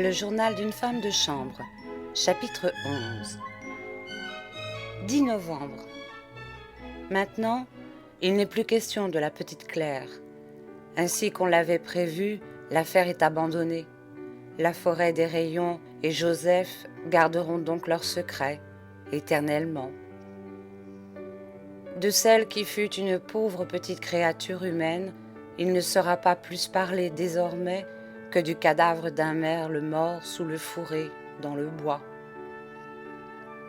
Le journal d'une femme de chambre, chapitre 11. 10 novembre. Maintenant, il n'est plus question de la petite Claire. Ainsi qu'on l'avait prévu, l'affaire est abandonnée. La forêt des rayons et Joseph garderont donc leur secret, éternellement. De celle qui fut une pauvre petite créature humaine, il ne sera pas plus parlé désormais que du cadavre d'un merle mort sous le fourré dans le bois.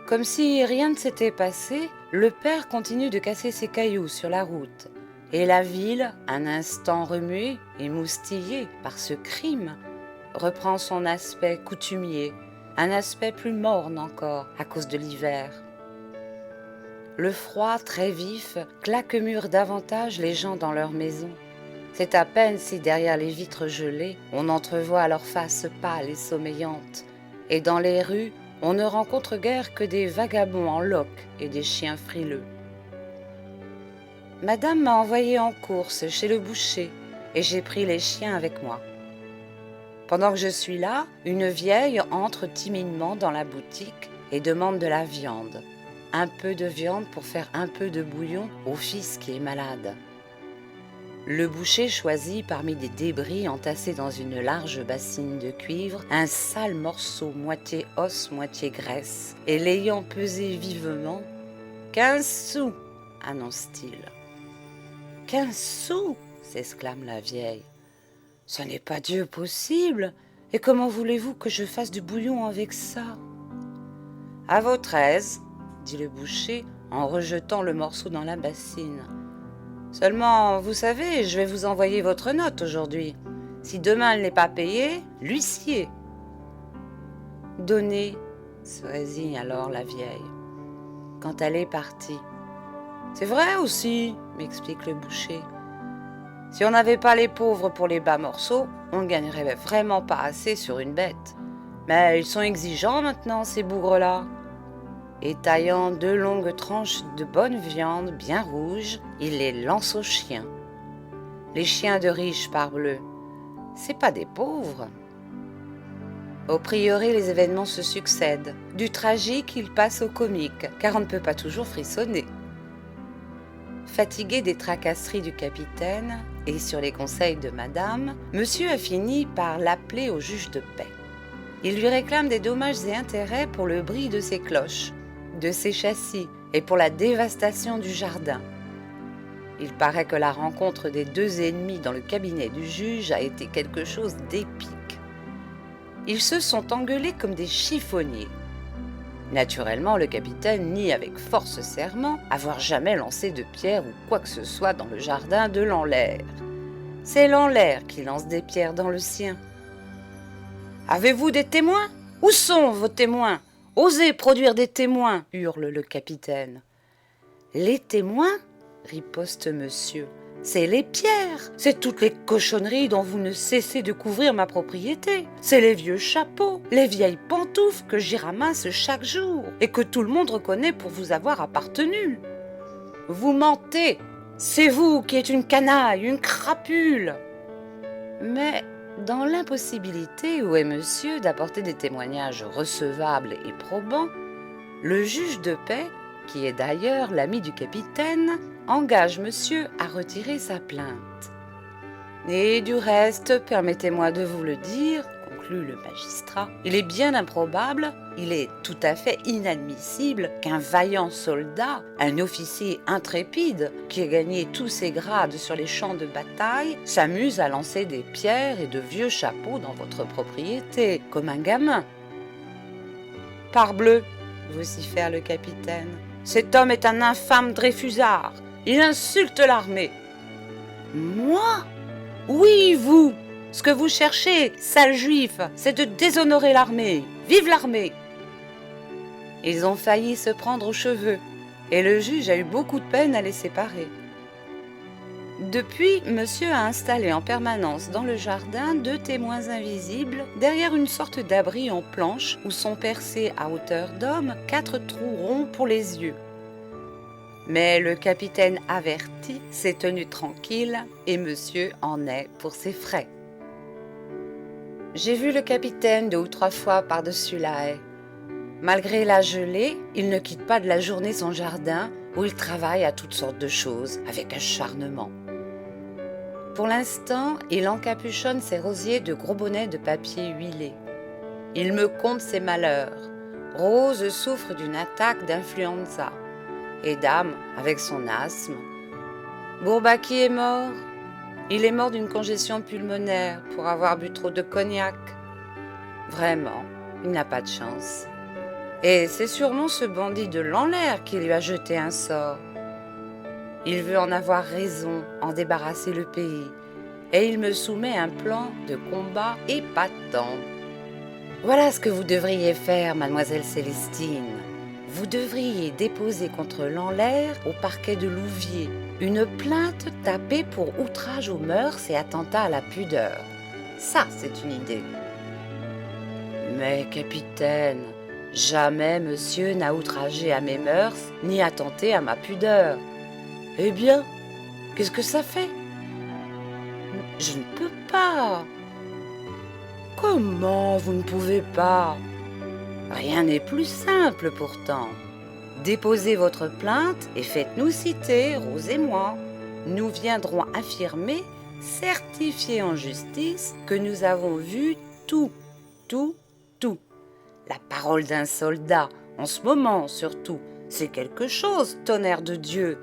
Comme si rien ne s'était passé, le père continue de casser ses cailloux sur la route, et la ville, un instant remuée et moustillée par ce crime, reprend son aspect coutumier, un aspect plus morne encore à cause de l'hiver. Le froid très vif claquemure davantage les gens dans leurs maisons. C'est à peine si derrière les vitres gelées, on entrevoit leurs faces pâles et sommeillantes. Et dans les rues, on ne rencontre guère que des vagabonds en loques et des chiens frileux. Madame m'a envoyé en course chez le boucher et j'ai pris les chiens avec moi. Pendant que je suis là, une vieille entre timidement dans la boutique et demande de la viande. Un peu de viande pour faire un peu de bouillon au fils qui est malade. Le boucher choisit parmi des débris entassés dans une large bassine de cuivre un sale morceau moitié os, moitié graisse, et l'ayant pesé vivement, 15 sous, annonce-t-il. 15 sous, s'exclame la vieille. Ce n'est pas Dieu possible, et comment voulez-vous que je fasse du bouillon avec ça? À votre aise, dit le boucher en rejetant le morceau dans la bassine. Seulement, vous savez, je vais vous envoyer votre note aujourd'hui. Si demain elle n'est pas payée, l'huissier. Donnez, se résigne alors la vieille. Quand elle est partie. C'est vrai aussi, m'explique le boucher. Si on n'avait pas les pauvres pour les bas morceaux, on ne gagnerait vraiment pas assez sur une bête. Mais ils sont exigeants maintenant, ces bougres-là. Et taillant 2 longues tranches de bonne viande bien rouge, il les lance aux chiens. Les chiens de riches, parbleu, c'est pas des pauvres. Au prieuré, les événements se succèdent. Du tragique, il passe au comique, car on ne peut pas toujours frissonner. Fatigué des tracasseries du capitaine, et sur les conseils de madame, monsieur a fini par l'appeler au juge de paix. Il lui réclame des dommages et intérêts pour le bris de ses cloches, de ses châssis et pour la dévastation du jardin. Il paraît que la rencontre des 2 ennemis dans le cabinet du juge a été quelque chose d'épique. Ils se sont engueulés comme des chiffonniers. Naturellement, le capitaine nie avec force serment avoir jamais lancé de pierre ou quoi que ce soit dans le jardin de Lanlaire. C'est Lanlaire qui lance des pierres dans le sien. « Avez-vous des témoins? Où sont vos témoins ? Osez produire des témoins !» hurle le capitaine. « Les témoins ?» riposte monsieur. « C'est les pierres, c'est toutes les cochonneries dont vous ne cessez de couvrir ma propriété. C'est les vieux chapeaux, les vieilles pantoufles que j'y ramasse chaque jour et que tout le monde reconnaît pour vous avoir appartenu. Vous mentez, c'est vous qui êtes une canaille, une crapule. » Mais dans l'impossibilité où est monsieur d'apporter des témoignages recevables et probants, le juge de paix, qui est d'ailleurs l'ami du capitaine, engage monsieur à retirer sa plainte. Et du reste, permettez-moi de vous le dire, conclut le magistrat, il est bien improbable, il est tout à fait inadmissible qu'un vaillant soldat, un officier intrépide qui a gagné tous ses grades sur les champs de bataille, s'amuse à lancer des pierres et de vieux chapeaux dans votre propriété, comme un gamin. Parbleu, vocifère le capitaine, cet homme est un infâme Dreyfusard. Il insulte l'armée. Moi? Oui, vous. Ce que vous cherchez, sale juif, c'est de déshonorer l'armée. Vive l'armée! Ils ont failli se prendre aux cheveux, et le juge a eu beaucoup de peine à les séparer. Depuis, monsieur a installé en permanence dans le jardin 2 témoins invisibles derrière une sorte d'abri en planche où sont percés à hauteur d'homme 4 trous ronds pour les yeux. Mais le capitaine averti s'est tenu tranquille et monsieur en est pour ses frais. J'ai vu le capitaine 2 ou 3 fois par-dessus la haie. Malgré la gelée, il ne quitte pas de la journée son jardin où il travaille à toutes sortes de choses avec acharnement. Pour l'instant, il encapuchonne ses rosiers de gros bonnets de papier huilé. Il me conte ses malheurs. Rose souffre d'une attaque d'influenza et Dame avec son asthme. Bourbaki est mort. Il est mort d'une congestion pulmonaire pour avoir bu trop de cognac. Vraiment, il n'a pas de chance. Et c'est sûrement ce bandit de Lanlaire qui lui a jeté un sort. Il veut en avoir raison, en débarrasser le pays, et il me soumet un plan de combat épatant. Voilà ce que vous devriez faire, mademoiselle Célestine. Vous devriez déposer contre Lanlaire au parquet de Louviers une plainte tapée pour outrage aux mœurs et attentat à la pudeur. Ça, c'est une idée. Mais capitaine, jamais monsieur n'a outragé à mes mœurs ni attenté à ma pudeur. Eh bien, qu'est-ce que ça fait? Je ne peux pas. Comment vous ne pouvez pas? Rien n'est plus simple pourtant. Déposez votre plainte et faites-nous citer, Rose et moi. Nous viendrons affirmer, certifier en justice, que nous avons vu tout. La parole d'un soldat, en ce moment surtout, c'est quelque chose, tonnerre de Dieu.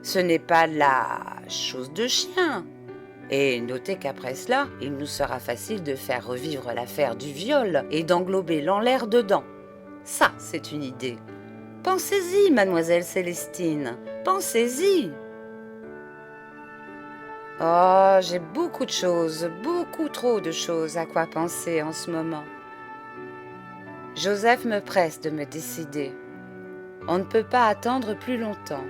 Ce n'est pas la chose de chien. Et notez qu'après cela, il nous sera facile de faire revivre l'affaire du viol et d'englober Lanlaire dedans. Ça, c'est une idée. Pensez-y, mademoiselle Célestine, pensez-y. Oh, j'ai beaucoup de choses, beaucoup trop de choses à quoi penser en ce moment. Joseph me presse de me décider. On ne peut pas attendre plus longtemps.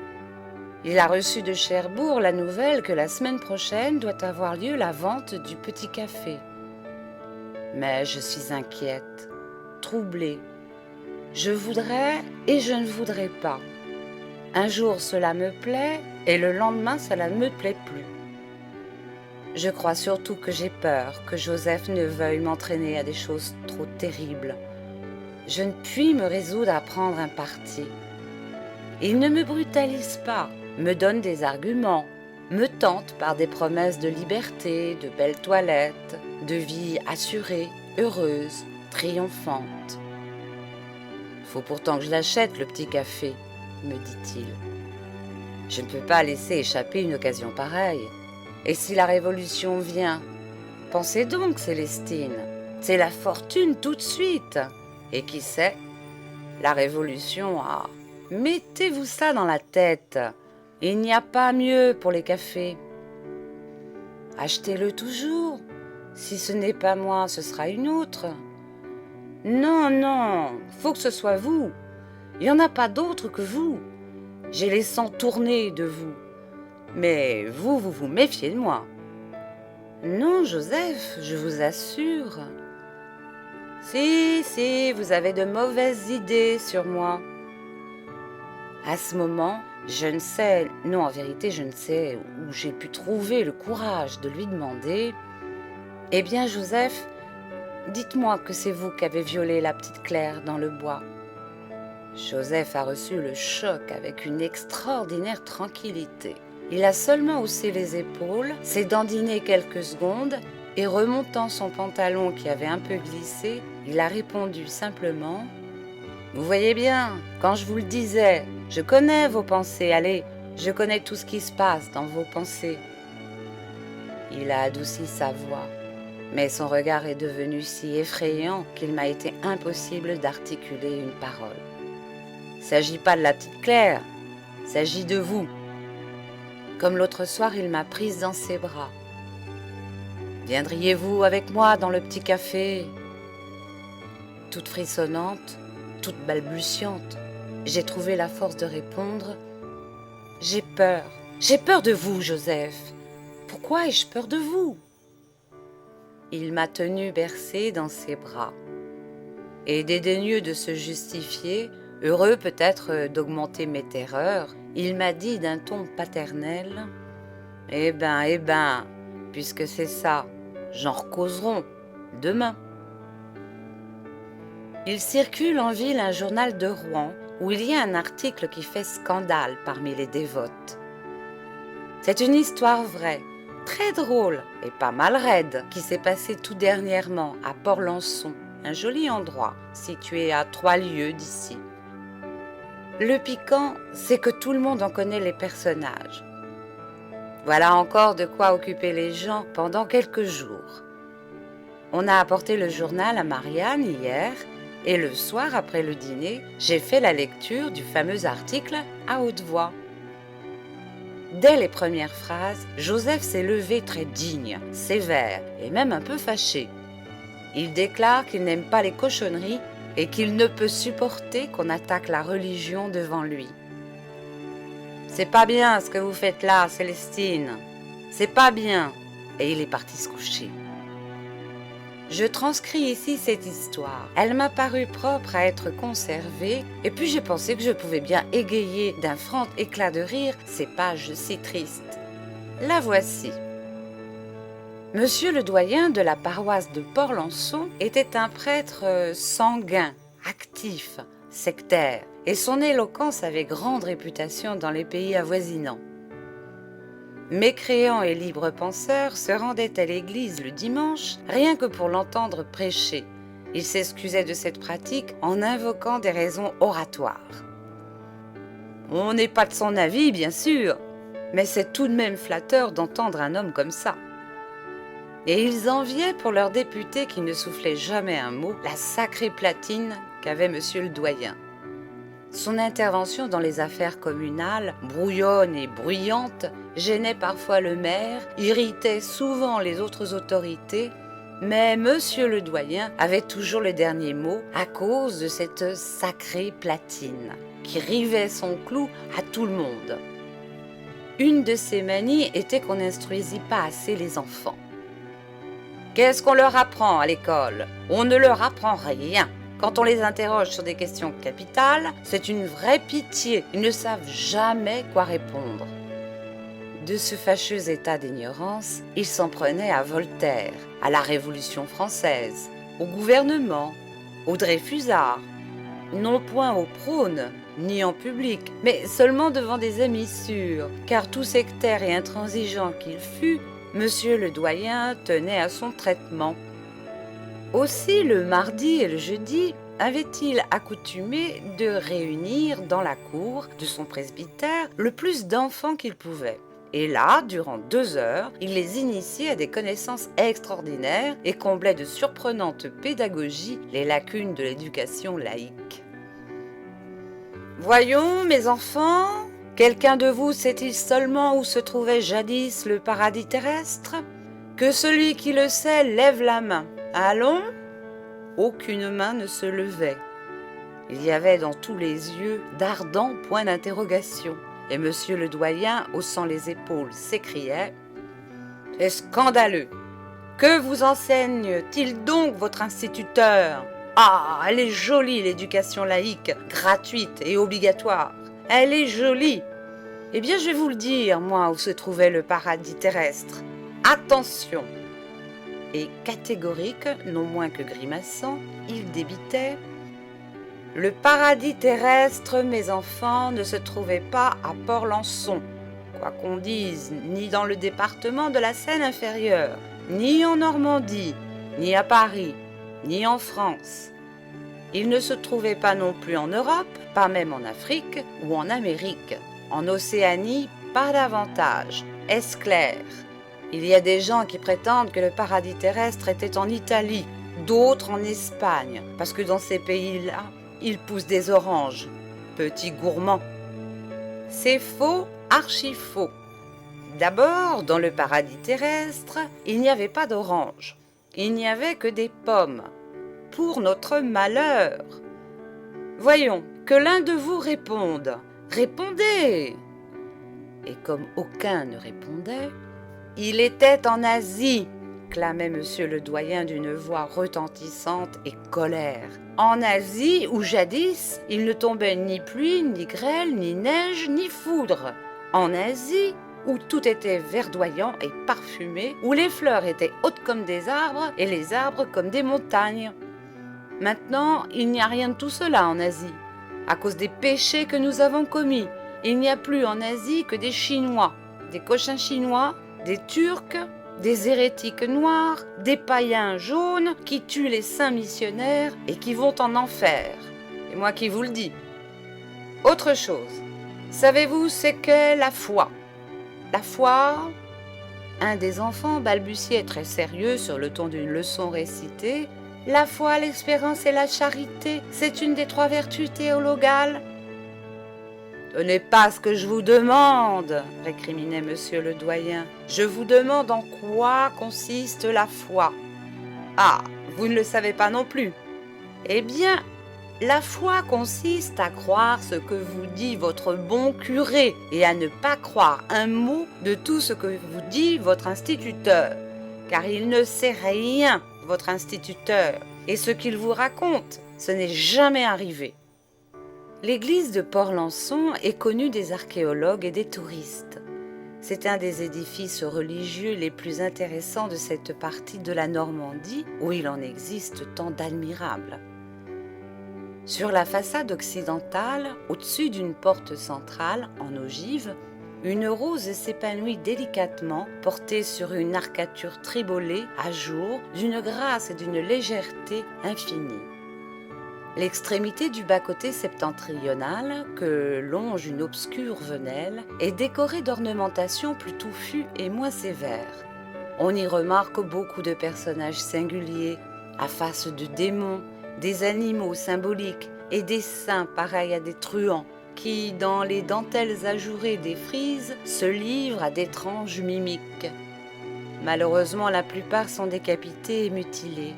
Il a reçu de Cherbourg la nouvelle que la semaine prochaine doit avoir lieu la vente du petit café. Mais je suis inquiète, troublée. Je voudrais et je ne voudrais pas. Un jour cela me plaît et le lendemain cela ne me plaît plus. Je crois surtout que j'ai peur que Joseph ne veuille m'entraîner à des choses trop terribles. Je ne puis me résoudre à prendre un parti. Il ne me brutalise pas, me donne des arguments, me tente par des promesses de liberté, de belles toilettes, de vie assurée, heureuse, triomphante. Faut pourtant que je l'achète, le petit café, me dit-il. Je ne peux pas laisser échapper une occasion pareille. Et si la révolution vient? Pensez donc, Célestine, c'est la fortune tout de suite. Et qui sait, la révolution a... Mettez-vous ça dans la tête. Il n'y a pas mieux pour les cafés. Achetez-le toujours. Si ce n'est pas moi, ce sera une autre. Non, faut que ce soit vous. Il n'y en a pas d'autre que vous. J'ai les sangs tournés de vous. Mais vous vous méfiez de moi. Non, Joseph, je vous assure. Si, vous avez de mauvaises idées sur moi. À ce moment, je ne sais, non, en vérité, je ne sais où j'ai pu trouver le courage de lui demander « Eh bien, Joseph, dites-moi que c'est vous qui avez violé la petite Claire dans le bois. » Joseph a reçu le choc avec une extraordinaire tranquillité. Il a seulement haussé les épaules, s'est dandiné quelques secondes et remontant son pantalon qui avait un peu glissé, il a répondu simplement « Vous voyez bien, quand je vous le disais, je connais vos pensées, allez, je connais tout ce qui se passe dans vos pensées. » Il a adouci sa voix, mais son regard est devenu si effrayant qu'il m'a été impossible d'articuler une parole. « Il ne s'agit pas de la petite Claire, il s'agit de vous. » Comme l'autre soir, il m'a prise dans ses bras. « Viendriez-vous avec moi dans le petit café ?» Toute frissonnante, toute balbutiante, j'ai trouvé la force de répondre « J'ai peur de vous, Joseph. Pourquoi ai-je peur de vous ?» Il m'a tenue bercée dans ses bras. Et dédaigneux de se justifier, heureux peut-être d'augmenter mes terreurs, il m'a dit d'un ton paternel « Eh ben, puisque c'est ça, j'en recauserons, demain. Il circule en ville un journal de Rouen où il y a un article qui fait scandale parmi les dévotes. C'est une histoire vraie, très drôle et pas mal raide, qui s'est passée tout dernièrement à Port-Lançon, un joli endroit situé à 3 lieues d'ici. Le piquant, c'est que tout le monde en connaît les personnages. Voilà encore de quoi occuper les gens pendant quelques jours. On a apporté le journal à Marianne hier, et le soir après le dîner, j'ai fait la lecture du fameux article à haute voix. Dès les premières phrases, Joseph s'est levé très digne, sévère et même un peu fâché. Il déclare qu'il n'aime pas les cochonneries et qu'il ne peut supporter qu'on attaque la religion devant lui. « C'est pas bien ce que vous faites là, Célestine. C'est pas bien. » Et il est parti se coucher. Je transcris ici cette histoire. Elle m'a paru propre à être conservée, et puis j'ai pensé que je pouvais bien égayer d'un franc éclat de rire ces pages si tristes. La voici. Monsieur le doyen de la paroisse de Port-Lançon était un prêtre sanguin, actif, sectaire, et son éloquence avait grande réputation dans les pays avoisinants. Mécréant et libre penseur se rendait à l'église le dimanche rien que pour l'entendre prêcher. Il s'excusait de cette pratique en invoquant des raisons oratoires. On n'est pas de son avis, bien sûr, mais c'est tout de même flatteur d'entendre un homme comme ça. Et ils enviaient pour leur député qui ne soufflait jamais un mot la sacrée platine qu'avait monsieur le doyen. Son intervention dans les affaires communales, brouillonne et bruyante, gênait parfois le maire, irritait souvent les autres autorités, mais monsieur le doyen avait toujours le dernier mot à cause de cette sacrée platine qui rivait son clou à tout le monde. Une de ses manies était qu'on n'instruisit pas assez les enfants. Qu'est-ce qu'on leur apprend à l'école? On ne leur apprend rien. Quand on les interroge sur des questions capitales, c'est une vraie pitié. Ils ne savent jamais quoi répondre. De ce fâcheux état d'ignorance, il s'en prenait à Voltaire, à la Révolution française, au gouvernement, au Dreyfusard, non point au prône, ni en public, mais seulement devant des amis sûrs, car tout sectaire et intransigeant qu'il fût, monsieur le doyen tenait à son traitement. Aussi, le mardi et le jeudi, avait-il accoutumé de réunir dans la cour de son presbytère le plus d'enfants qu'il pouvait. Et là, durant 2 heures, il les initiait à des connaissances extraordinaires et comblait de surprenantes pédagogies les lacunes de l'éducation laïque. « Voyons, mes enfants, quelqu'un de vous sait-il seulement où se trouvait jadis le paradis terrestre? Que celui qui le sait lève la main. Allons !» Aucune main ne se levait. Il y avait dans tous les yeux d'ardents points d'interrogation, et monsieur le doyen, haussant les épaules, s'écriait « C'est scandaleux! Que vous enseigne-t-il donc votre instituteur? Ah, elle est jolie l'éducation laïque, gratuite et obligatoire. Elle est jolie! Eh bien, je vais vous le dire, moi, où se trouvait le paradis terrestre. Attention !» Et catégorique, non moins que grimaçant, il débitait « Le paradis terrestre, mes enfants, ne se trouvait pas à Port-Lançon, quoi qu'on dise, ni dans le département de la Seine-Inférieure, ni en Normandie, ni à Paris, ni en France. Il ne se trouvait pas non plus en Europe, pas même en Afrique ou en Amérique. En Océanie, pas davantage, est-ce clair ? Il y a des gens qui prétendent que le paradis terrestre était en Italie, d'autres en Espagne, parce que dans ces pays-là, il pousse des oranges, petits gourmands. C'est faux, archi faux. D'abord, dans le paradis terrestre, il n'y avait pas d'oranges, il n'y avait que des pommes, pour notre malheur. Voyons, que l'un de vous réponde. Répondez! Et comme aucun ne répondait, « Il était en Asie !» clamait monsieur le doyen d'une voix retentissante et colère. En Asie, où jadis, il ne tombait ni pluie, ni grêle, ni neige, ni foudre. En Asie, où tout était verdoyant et parfumé, où les fleurs étaient hautes comme des arbres et les arbres comme des montagnes. Maintenant, il n'y a rien de tout cela en Asie. À cause des péchés que nous avons commis, il n'y a plus en Asie que des Chinois, des cochins chinois, des Turcs, des hérétiques noirs, des païens jaunes qui tuent les saints missionnaires et qui vont en enfer. C'est moi qui vous le dis. Autre chose, savez-vous ce qu'est la foi? La foi? Un des enfants balbutiait très sérieux sur le ton d'une leçon récitée. La foi, l'espérance et la charité, c'est une des 3 vertus théologales. Ce n'est pas ce que je vous demande, récriminait monsieur le doyen. Je vous demande en quoi consiste la foi. Ah, vous ne le savez pas non plus. Eh bien, la foi consiste à croire ce que vous dit votre bon curé et à ne pas croire un mot de tout ce que vous dit votre instituteur, car il ne sait rien, votre instituteur, et ce qu'il vous raconte, ce n'est jamais arrivé. L'église de Port-Lançon est connue des archéologues et des touristes. C'est un des édifices religieux les plus intéressants de cette partie de la Normandie où il en existe tant d'admirables. Sur la façade occidentale, au-dessus d'une porte centrale en ogive, une rose s'épanouit délicatement, portée sur une arcature tribolée à jour, d'une grâce et d'une légèreté infinie. L'extrémité du bas-côté septentrional, que longe une obscure venelle, est décorée d'ornementations plus touffues et moins sévères. On y remarque beaucoup de personnages singuliers, à face de démons, des animaux symboliques et des saints pareils à des truands, qui, dans les dentelles ajourées des frises, se livrent à d'étranges mimiques. Malheureusement, la plupart sont décapités et mutilés.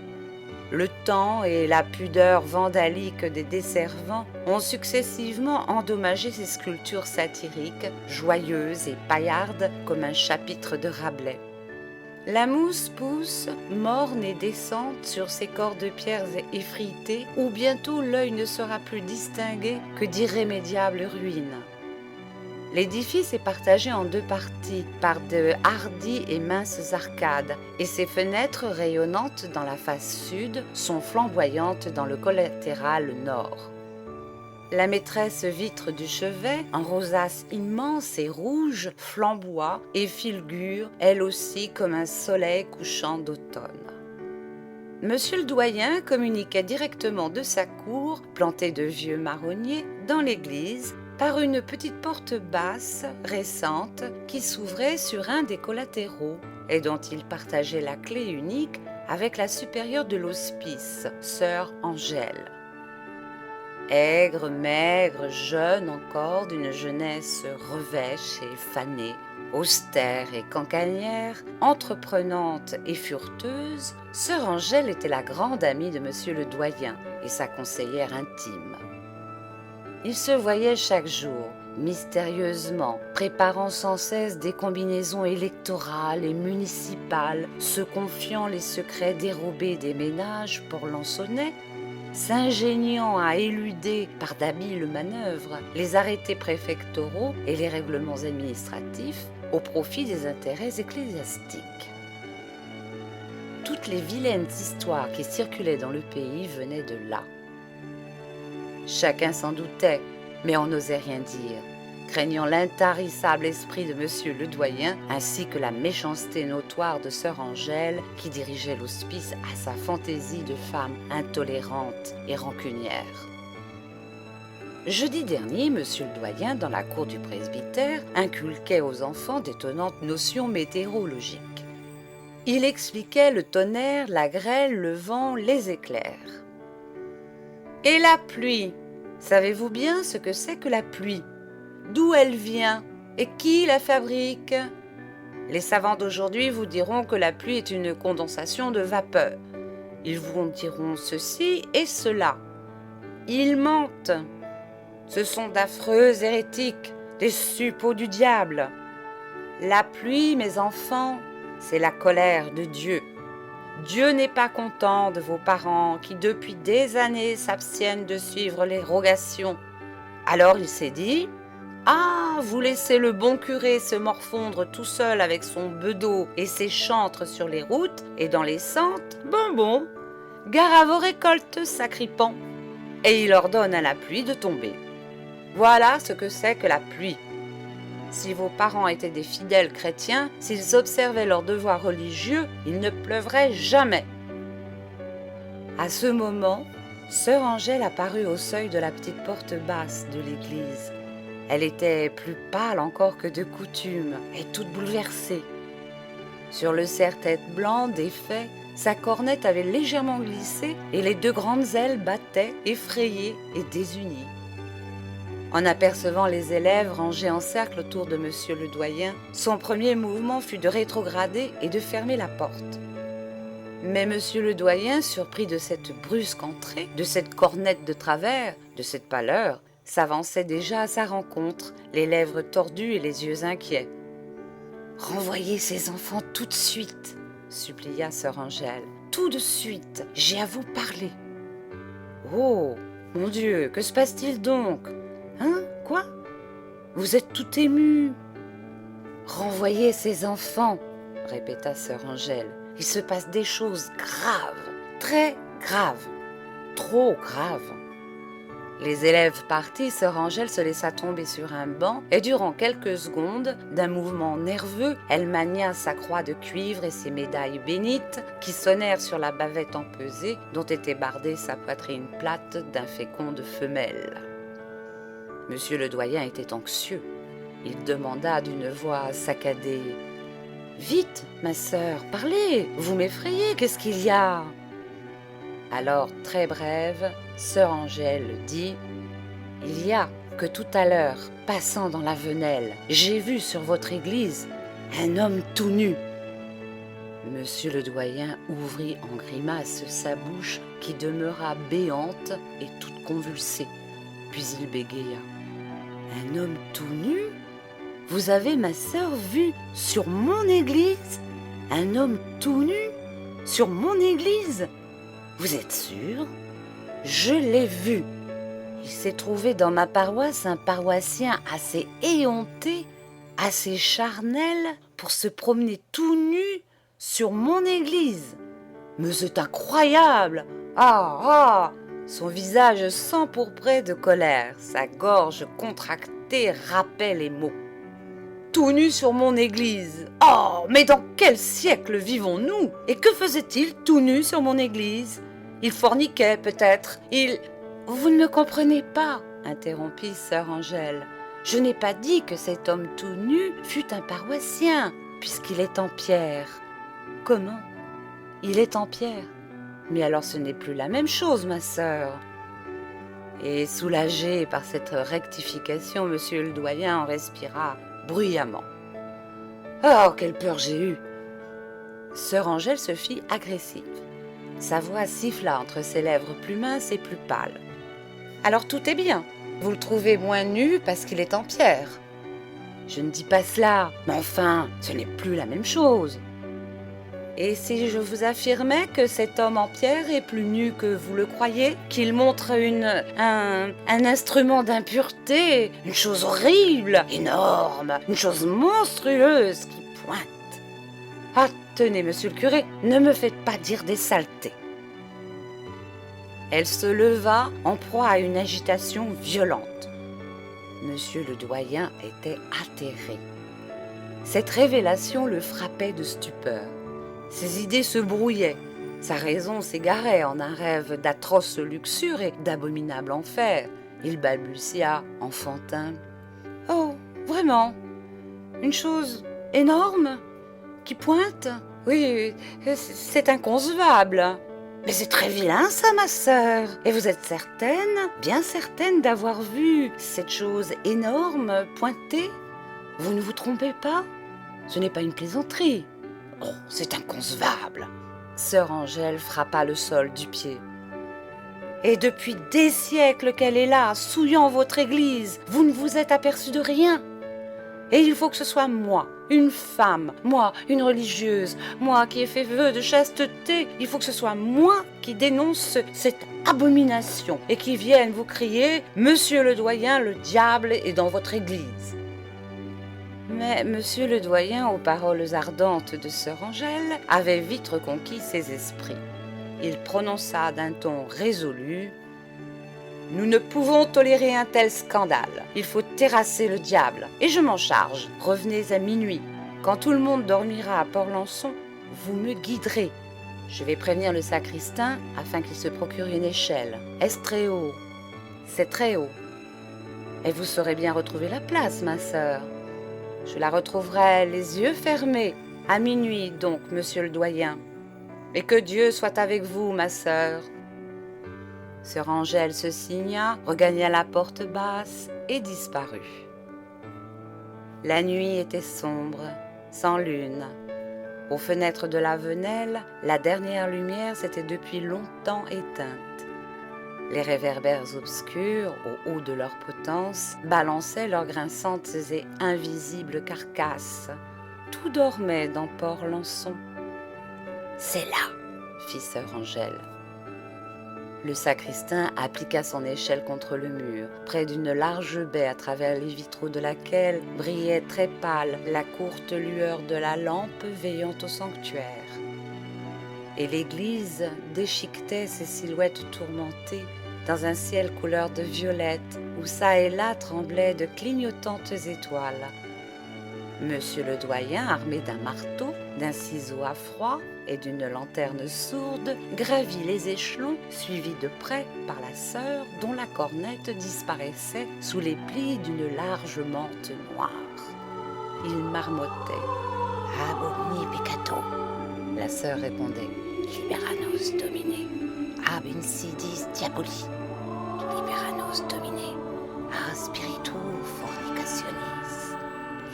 Le temps et la pudeur vandalique des desservants ont successivement endommagé ces sculptures satiriques, joyeuses et paillardes comme un chapitre de Rabelais. La mousse pousse, morne et descente sur ces corps de pierres effritées où bientôt l'œil ne sera plus distingué que d'irrémédiables ruines. L'édifice est partagé en 2 parties par de hardies et minces arcades et ses fenêtres rayonnantes dans la face sud sont flamboyantes dans le collatéral nord. La maîtresse vitre du chevet, en rosace immense et rouge, flamboie et fulgure, elle aussi comme un soleil couchant d'automne. Monsieur le doyen communiquait directement de sa cour, plantée de vieux marronniers, dans l'église, par une petite porte basse, récente, qui s'ouvrait sur un des collatéraux et dont il partageait la clé unique avec la supérieure de l'hospice, sœur Angèle. Aigre, maigre, jeune encore, d'une jeunesse revêche et fanée, austère et cancanière, entreprenante et fureteuse, sœur Angèle était la grande amie de monsieur le doyen et sa conseillère intime. Ils se voyaient chaque jour, mystérieusement, préparant sans cesse des combinaisons électorales et municipales, se confiant les secrets dérobés des ménages pour Lansonnais, s'ingéniant à éluder par d'habiles manœuvres les arrêtés préfectoraux et les règlements administratifs au profit des intérêts ecclésiastiques. Toutes les vilaines histoires qui circulaient dans le pays venaient de là. Chacun s'en doutait, mais on n'osait rien dire, craignant l'intarissable esprit de monsieur le doyen, ainsi que la méchanceté notoire de sœur Angèle, qui dirigeait l'hospice à sa fantaisie de femme intolérante et rancunière. Jeudi dernier, monsieur le doyen, dans la cour du presbytère, inculquait aux enfants d'étonnantes notions météorologiques. Il expliquait le tonnerre, la grêle, le vent, les éclairs. Et la pluie, savez-vous bien ce que c'est que la pluie? D'où elle vient et qui la fabrique? Les savants d'aujourd'hui vous diront que la pluie est une condensation de vapeur. Ils vous diront ceci et cela. Ils mentent. Ce sont d'affreux hérétiques, des suppôts du diable. La pluie, mes enfants, c'est la colère de Dieu. Dieu n'est pas content de vos parents qui depuis des années s'abstiennent de suivre les rogations. Alors il s'est dit, Ah, vous laissez le bon curé se morfondre tout seul avec son bedeau et ses chantres sur les routes et dans les sentes? Bon, gare à vos récoltes, sacripants. Et il ordonne à la pluie de tomber. Voilà ce que c'est que la pluie. Si vos parents étaient des fidèles chrétiens, s'ils observaient leurs devoirs religieux, il ne pleuvrait jamais. À ce moment, sœur Angèle apparut au seuil de la petite porte basse de l'église. Elle était plus pâle encore que de coutume et toute bouleversée. Sur le serre-tête blanc défait, sa cornette avait légèrement glissé et les deux grandes ailes battaient, effrayées et désunies. En apercevant les élèves rangés en cercle autour de monsieur le doyen, son premier mouvement fut de rétrograder et de fermer la porte. Mais monsieur le doyen, surpris de cette brusque entrée, de cette cornette de travers, de cette pâleur, s'avançait déjà à sa rencontre, les lèvres tordues et les yeux inquiets. « Renvoyez ces enfants tout de suite !» supplia sœur Angèle. « Tout de suite, j'ai à vous parler. »« Oh, mon Dieu, que se passe-t-il donc ? Hein, quoi ? Vous êtes tout ému. »« Renvoyez ces enfants !» répéta sœur Angèle. « Il se passe des choses graves, très graves, trop graves. » Les élèves partis, sœur Angèle se laissa tomber sur un banc et durant quelques secondes, d'un mouvement nerveux, elle mania sa croix de cuivre et ses médailles bénites qui sonnèrent sur la bavette empesée dont était bardée sa poitrine plate d'un fécond de femelle. Monsieur le doyen était anxieux. Il demanda d'une voix saccadée : « Vite, ma sœur, parlez, vous m'effrayez, qu'est-ce qu'il y a ?» Alors, très brève, sœur Angèle dit : « Il y a que tout à l'heure, passant dans la Venelle, j'ai vu sur votre église un homme tout nu. » Monsieur le doyen ouvrit en grimace sa bouche qui demeura béante et toute convulsée. Puis il bégaya : « Un homme tout nu ? Vous avez, ma sœur, vu sur mon église un homme tout nu sur mon église ? Vous êtes sûre ? Je l'ai vu. Il s'est trouvé dans ma paroisse un paroissien assez éhonté, assez charnel pour se promener tout nu sur mon église. Mais c'est incroyable ! Ah ! Son visage s'empourprait de colère, sa gorge contractée râpait les mots. Tout nu sur mon église. Oh, mais dans quel siècle vivons-nous ? Et que faisait-il tout nu sur mon église ? Il forniquait peut-être, il... Vous ne me comprenez pas, interrompit sœur Angèle. Je n'ai pas dit que cet homme tout nu fût un paroissien, puisqu'il est en pierre. Comment ? Il est en pierre. Mais alors ce n'est plus la même chose, ma sœur. Et soulagé par cette rectification, monsieur le doyen en respira bruyamment. Oh, quelle peur j'ai eue ! Sœur Angèle se fit agressive. Sa voix siffla entre ses lèvres plus minces et plus pâles. Alors tout est bien. Vous le trouvez moins nu parce qu'il est en pierre. Je ne dis pas cela, mais enfin, ce n'est plus la même chose. Et si je vous affirmais que cet homme en pierre est plus nu que vous le croyez, qu'il montre un instrument d'impureté, une chose horrible, énorme, une chose monstrueuse qui pointe. Ah, tenez, monsieur le curé, ne me faites pas dire des saletés. Elle se leva en proie à une agitation violente. Monsieur le doyen était atterré. Cette révélation le frappait de stupeur. Ses idées se brouillaient, sa raison s'égarait en un rêve d'atroce luxure et d'abominable enfer. Il balbutia, enfantin. « Oh, vraiment ? Une chose énorme ? Qui pointe ? Oui, c'est inconcevable. Mais c'est très vilain ça, ma sœur. Et vous êtes certaine, bien certaine d'avoir vu cette chose énorme pointer ? Vous ne vous trompez pas ? Ce n'est pas une plaisanterie. Oh, c'est inconcevable. Sœur Angèle frappa le sol du pied. Et depuis des siècles qu'elle est là, souillant votre église, vous ne vous êtes aperçu de rien. Et il faut que ce soit moi Une femme, moi, une religieuse, moi qui ai fait vœu de chasteté, il faut que ce soit moi qui dénonce cette abomination et qui vienne vous crier « Monsieur le doyen, le diable est dans votre église ». Mais monsieur le doyen, aux paroles ardentes de sœur Angèle, avait vite reconquis ses esprits. Il prononça d'un ton résolu « Nous ne pouvons tolérer un tel scandale. Il faut terrasser le diable. Et je m'en charge. Revenez à minuit. Quand tout le monde dormira à Port-Lançon, vous me guiderez. Je vais prévenir le sacristain afin qu'il se procure une échelle. Est-ce très haut? C'est très haut. Et vous saurez bien retrouver la place, ma sœur. Je la retrouverai les yeux fermés. À minuit, donc, monsieur le doyen. Et que Dieu soit avec vous, ma sœur. » Sœur Angèle se signa, regagna la porte basse et disparut. La nuit était sombre, sans lune. Aux fenêtres de la Venelle, la dernière lumière s'était depuis longtemps éteinte. Les réverbères obscurs, au haut de leur potence, balançaient leurs grinçantes et invisibles carcasses. Tout dormait dans Port-Lançon. « C'est là !» fit sœur Angèle. Le sacristain appliqua son échelle contre le mur, près d'une large baie à travers les vitraux de laquelle brillait très pâle la courte lueur de la lampe veillant au sanctuaire. Et l'église déchiquetait ses silhouettes tourmentées dans un ciel couleur de violette où çà et là tremblaient de clignotantes étoiles. Monsieur le doyen, armé d'un marteau, d'un ciseau à froid et d'une lanterne sourde, gravit les échelons, suivi de près par la sœur dont la cornette disparaissait sous les plis d'une large mante noire. Il marmottait. « Ab omni peccato » la sœur répondait. « Liberanos domine, ab insidis diaboli, liberanos domine, a spiritu fornicationis,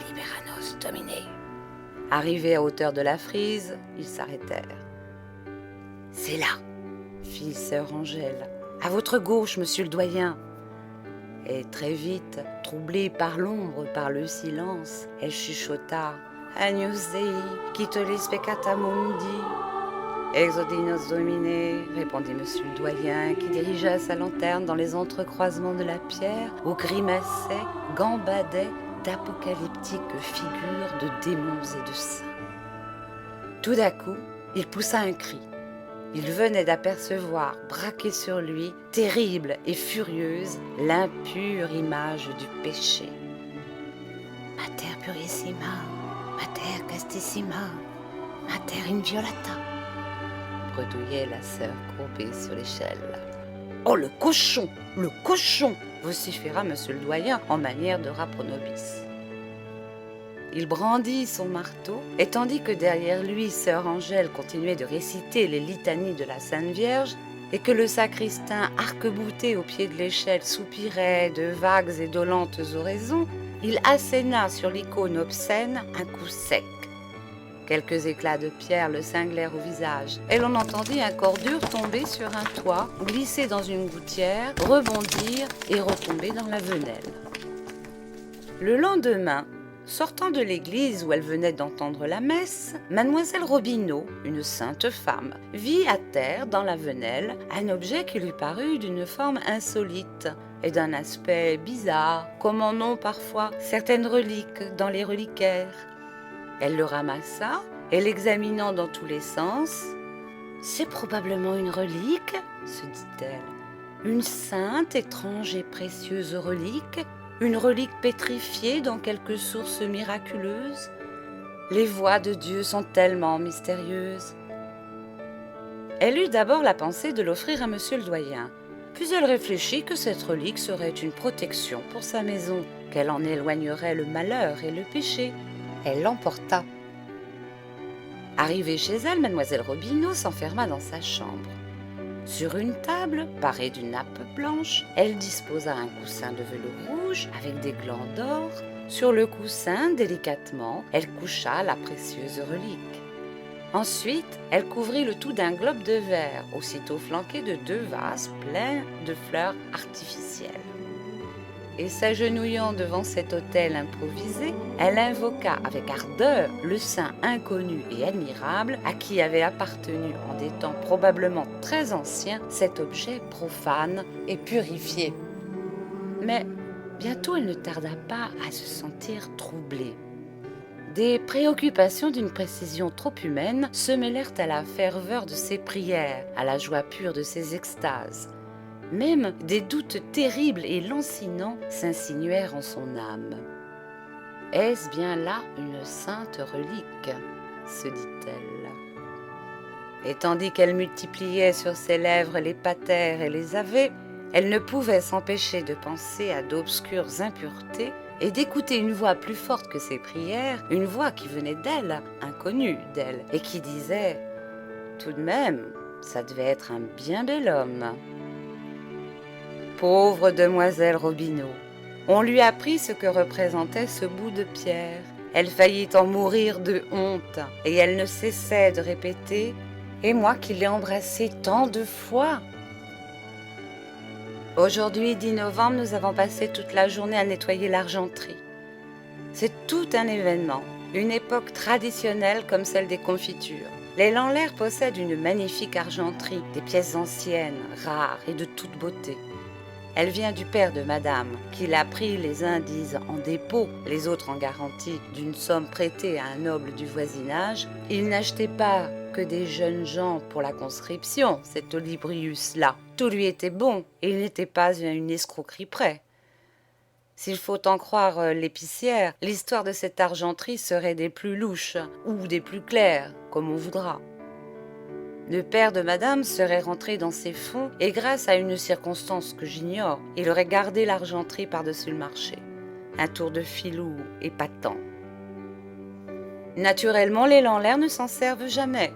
liberanos domine. » Arrivés à hauteur de la frise, ils s'arrêtèrent. « C'est là !» fit sœur Angèle. « À votre gauche, monsieur le doyen !» Et très vite, troublée par l'ombre, par le silence, elle chuchota « Agnus Dei, qui tollis peccata mundi !»« Exodinos Domine !» répondit monsieur le doyen, qui dirigea sa lanterne dans les entrecroisements de la pierre, où grimaçaient, gambadaient d'apocalyptiques figures de démons et de saints. Tout d'un coup, il poussa un cri. Il venait d'apercevoir, braquée sur lui, terrible et furieuse, l'impure image du péché. « Mater purissima, mater castissima, mater inviolata » bredouillait la sœur courbée sur l'échelle. « Oh, le cochon, le cochon !» vociféra monsieur le doyen en manière de rapronobis. Il brandit son marteau, et tandis que derrière lui, sœur Angèle continuait de réciter les litanies de la Sainte Vierge, et que le sacristain, arc-bouté au pied de l'échelle, soupirait de vagues et dolentes oraisons, il asséna sur l'icône obscène un coup sec. Quelques éclats de pierre le cinglèrent au visage, et l'on entendit un corps dur tomber sur un toit, glisser dans une gouttière, rebondir et retomber dans la Venelle. Le lendemain, sortant de l'église où elle venait d'entendre la messe, mademoiselle Robineau, une sainte femme, vit à terre dans la Venelle un objet qui lui parut d'une forme insolite et d'un aspect bizarre, comme en ont parfois certaines reliques dans les reliquaires. Elle le ramassa et l'examinant dans tous les sens, « C'est probablement une relique, se dit-elle, une sainte, étrange et précieuse relique, une relique pétrifiée dans quelque source miraculeuse. Les voies de Dieu sont tellement mystérieuses. » Elle eut d'abord la pensée de l'offrir à monsieur le doyen, puis elle réfléchit que cette relique serait une protection pour sa maison, qu'elle en éloignerait le malheur et le péché. Elle l'emporta. Arrivée chez elle, mademoiselle Robineau s'enferma dans sa chambre. Sur une table, parée d'une nappe blanche, elle disposa un coussin de velours rouge avec des glands d'or. Sur le coussin, délicatement, elle coucha la précieuse relique. Ensuite, elle couvrit le tout d'un globe de verre, aussitôt flanqué de 2 vases pleins de fleurs artificielles. et s'agenouillant devant cet autel improvisé, elle invoqua avec ardeur le saint inconnu et admirable à qui avait appartenu en des temps probablement très anciens cet objet profane et purifié. Mais bientôt elle ne tarda pas à se sentir troublée. Des préoccupations d'une précision trop humaine se mêlèrent à la ferveur de ses prières, à la joie pure de ses extases. Même des doutes terribles et lancinants s'insinuèrent en son âme. « Est-ce bien là une sainte relique ?» se dit-elle. Et tandis qu'elle multipliait sur ses lèvres les patères et les ave, elle ne pouvait s'empêcher de penser à d'obscures impuretés et d'écouter une voix plus forte que ses prières, une voix qui venait d'elle, inconnue d'elle, et qui disait « Tout de même, ça devait être un bien bel homme. » Pauvre demoiselle Robineau, on lui apprit ce que représentait ce bout de pierre. Elle faillit en mourir de honte, et elle ne cessait de répéter « Et moi qui l'ai embrassé tant de fois !» Aujourd'hui, 10 novembre, nous avons passé toute la journée à nettoyer l'argenterie. C'est tout un événement, une époque traditionnelle comme celle des confitures. Les Lanlaire possèdent une magnifique argenterie, des pièces anciennes, rares et de toute beauté. Elle vient du père de madame, qui l'a pris, les uns disent en dépôt, les autres en garantie d'une somme prêtée à un noble du voisinage. Il n'achetait pas que des jeunes gens pour la conscription, cet Olybrius-là. Tout lui était bon, et il n'était pas à une escroquerie près. S'il faut en croire l'épicière, l'histoire de cette argenterie serait des plus louches, ou des plus claires, comme on voudra. Le père de madame serait rentré dans ses fonds et grâce à une circonstance que j'ignore, il aurait gardé l'argenterie par-dessus le marché. Un tour de filou épatant. Naturellement, les Lanlaire ne s'en servent jamais.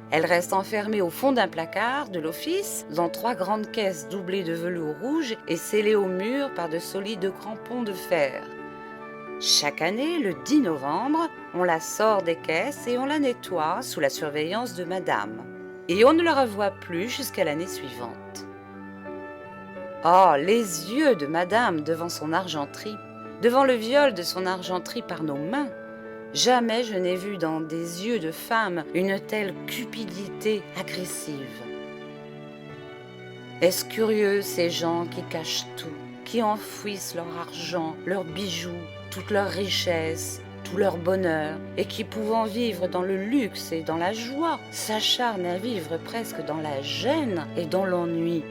Elle reste enfermée au fond d'un placard de l'office, dans 3 grandes caisses doublées de velours rouge et scellées au mur par de solides crampons de fer. Chaque année, le 10 novembre, on la sort des caisses et on la nettoie sous la surveillance de madame. Et on ne la revoit plus jusqu'à l'année suivante. Oh, les yeux de madame devant son argenterie, devant le viol de son argenterie par nos mains. Jamais je n'ai vu dans des yeux de femme une telle cupidité agressive. Est-ce curieux ces gens qui cachent tout, qui enfouissent leur argent, leurs bijoux, toute leur richesse, tout leur bonheur, et qui, pouvant vivre dans le luxe et dans la joie, s'acharnent à vivre presque dans la gêne et dans l'ennui.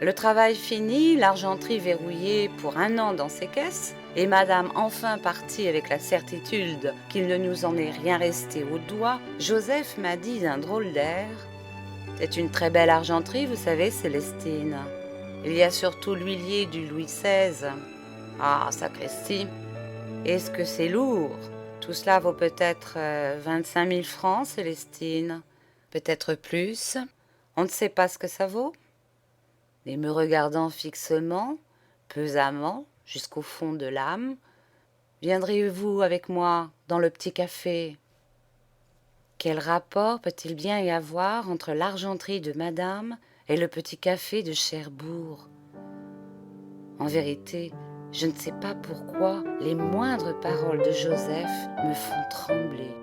Le travail fini, l'argenterie verrouillée pour 1 an dans ses caisses, et madame enfin partie avec la certitude qu'il ne nous en est rien resté au doigt, Joseph m'a dit d'un drôle d'air « C'est une très belle argenterie, vous savez, Célestine. Il y a surtout l'huilier du Louis XVI. Ah, sacristi! Est-ce que c'est lourd? Tout cela vaut peut-être 25 000 francs, Célestine. Peut-être plus. On ne sait pas ce que ça vaut. » Et me regardant fixement, pesamment, jusqu'au fond de l'âme, « Viendriez-vous avec moi dans le petit café ?» Quel rapport peut-il bien y avoir entre l'argenterie de madame et le petit café de Cherbourg? En vérité, je ne sais pas pourquoi les moindres paroles de Joseph me font trembler.